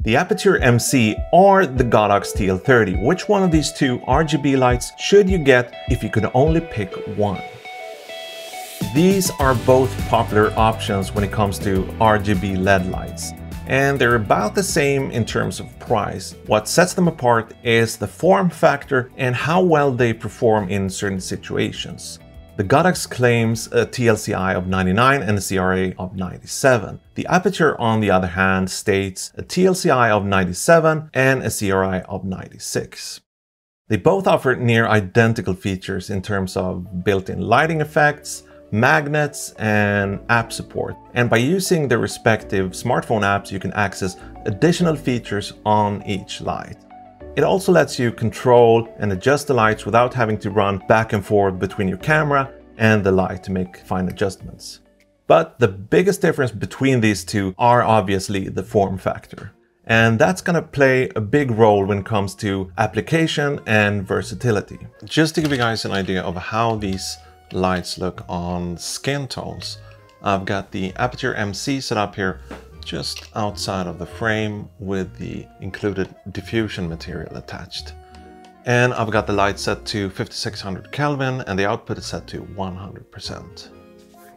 The Aputure MC or the Godox TL30. Which one of these two RGB lights should you get if you could only pick one? These are both popular options when it comes to RGB LED lights, and they're about the same in terms of price. What sets them apart is the form factor and how well they perform in certain situations. The Godox claims a TLCI of 99 and a CRA of 97. The Aputure, on the other hand, states a TLCI of 97 and a CRI of 96. They both offer near identical features in terms of built-in lighting effects, magnets, and app support. And by using the respective smartphone apps, you can access additional features on each light. It also lets you control and adjust the lights without having to run back and forth between your camera and the light to make fine adjustments. But the biggest difference between these two are obviously the form factor. And that's going to play a big role when it comes to application and versatility. Just to give you guys an idea of how these lights look on skin tones, I've got the Aputure MC set up here just outside of the frame with the included diffusion material attached. And I've got the light set to 5600 Kelvin and the output is set to 100%.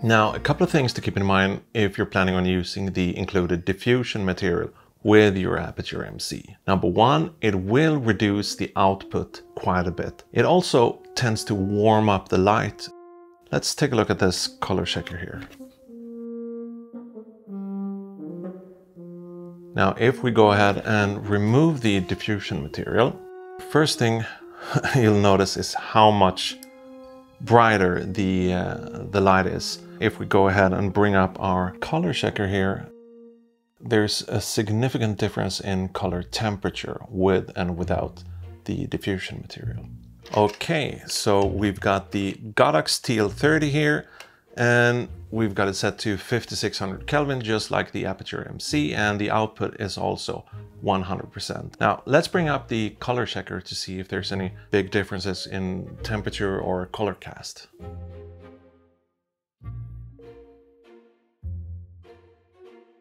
Now, a couple of things to keep in mind if you're planning on using the included diffusion material with your Aputure MC. Number one, it will reduce the output quite a bit. It also tends to warm up the light. Let's take a look at this color checker here. Now, if we go ahead and remove the diffusion material, first thing you'll notice is how much brighter the light is. If we go ahead and bring up our color checker here, there's a significant difference in color temperature with and without the diffusion material. Okay, so we've got the Godox TL30 here, and we've got it set to 5600 Kelvin, just like the Aputure MC, and the output is also 100%. Now, let's bring up the color checker to see if there's any big differences in temperature or color cast.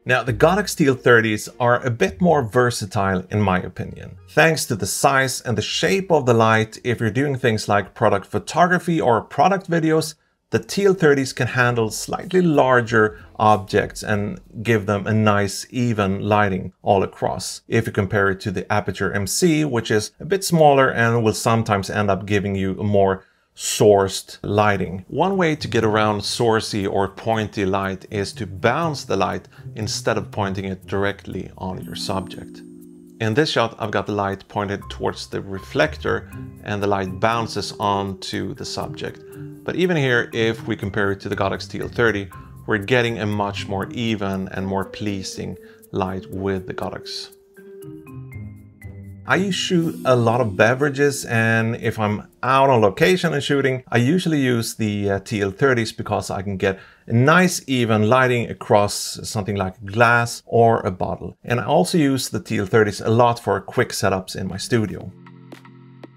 Now, the Godox TL30s are a bit more versatile in my opinion. Thanks to the size and the shape of the light, if you're doing things like product photography or product videos, the TL30s can handle slightly larger objects and give them a nice even lighting all across. If you compare it to the Aputure MC, which is a bit smaller and will sometimes end up giving you a more sourced lighting. One way to get around sourcey or pointy light is to bounce the light instead of pointing it directly on your subject. In this shot, I've got the light pointed towards the reflector and the light bounces onto the subject. But even here, if we compare it to the Godox TL30, we're getting a much more even and more pleasing light with the Godox. I shoot a lot of beverages, and if I'm out on location and shooting, I usually use the TL30s because I can get a nice even lighting across something like glass or a bottle. And I also use the TL30s a lot for quick setups in my studio.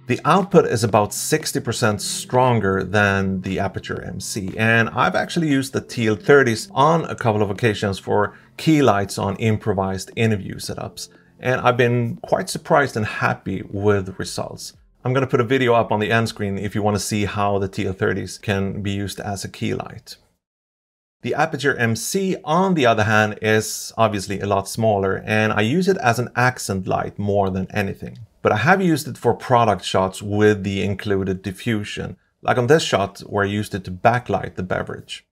The output is about 60% stronger than the Aputure MC, and I've actually used the TL30s on a couple of occasions for key lights on improvised interview setups. And I've been quite surprised and happy with the results. I'm going to put a video up on the end screen if you want to see how the TL30s can be used as a key light. The Aputure MC, on the other hand, is obviously a lot smaller, and I use it as an accent light more than anything. But I have used it for product shots with the included diffusion, like on this shot where I used it to backlight the beverage.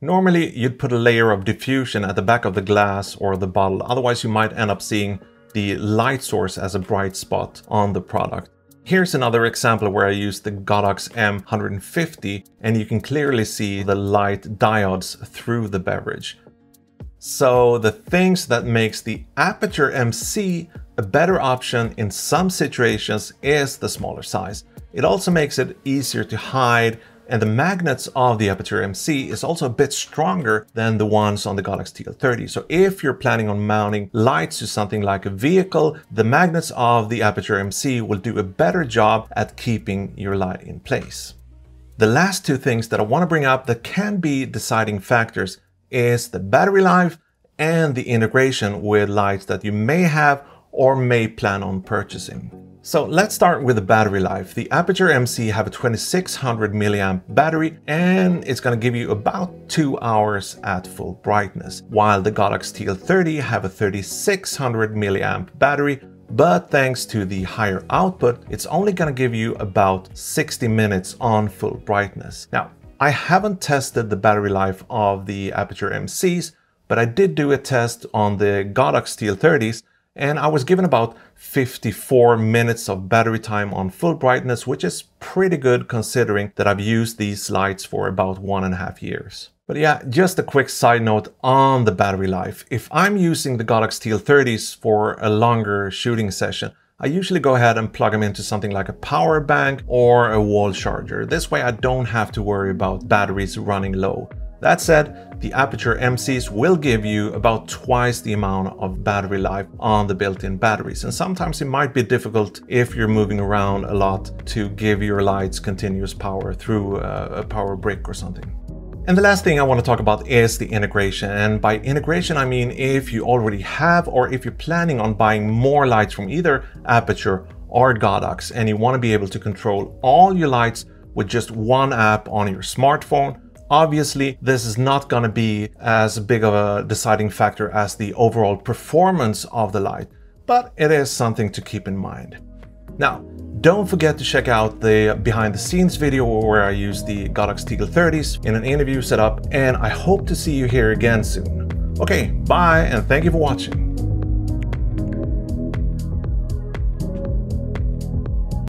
Normally, you'd put a layer of diffusion at the back of the glass or the bottle, otherwise you might end up seeing the light source as a bright spot on the product. Here's another example where I used the Godox M150 and you can clearly see the light diodes through the beverage. So the things that makes the Aputure MC a better option in some situations is the smaller size. It also makes it easier to hide, and the magnets of the Aputure MC is also a bit stronger than the ones on the Godox TL30. So if you're planning on mounting lights to something like a vehicle, the magnets of the Aputure MC will do a better job at keeping your light in place. The last two things that I want to bring up that can be deciding factors is the battery life and the integration with lights that you may have or may plan on purchasing. So let's start with the battery life. The Aputure MC have a 2600 milliamp battery, and it's going to give you about 2 hours at full brightness, while the Godox TL30 have a 3600 milliamp battery, but thanks to the higher output, it's only going to give you about 60 minutes on full brightness. Now, I haven't tested the battery life of the Aputure MCs, but I did do a test on the Godox TL30s, and I was given about 54 minutes of battery time on full brightness, which is pretty good considering that I've used these lights for about 1.5 years. But yeah, just a quick side note on the battery life. If I'm using the Godox TL30s for a longer shooting session, I usually go ahead and plug them into something like a power bank or a wall charger. This way I don't have to worry about batteries running low. That said, the Aputure MCs will give you about twice the amount of battery life on the built-in batteries, and sometimes it might be difficult if you're moving around a lot to give your lights continuous power through a power brick or something. And the last thing I want to talk about is the integration, and by integration I mean if you already have or if you're planning on buying more lights from either Aputure or Godox and you want to be able to control all your lights with just one app on your smartphone. Obviously, this is not going to be as big of a deciding factor as the overall performance of the light, but it is something to keep in mind. Now, don't forget to check out the behind the scenes video where I use the Godox TL30s in an interview setup, and I hope to see you here again soon. Okay, bye and thank you for watching.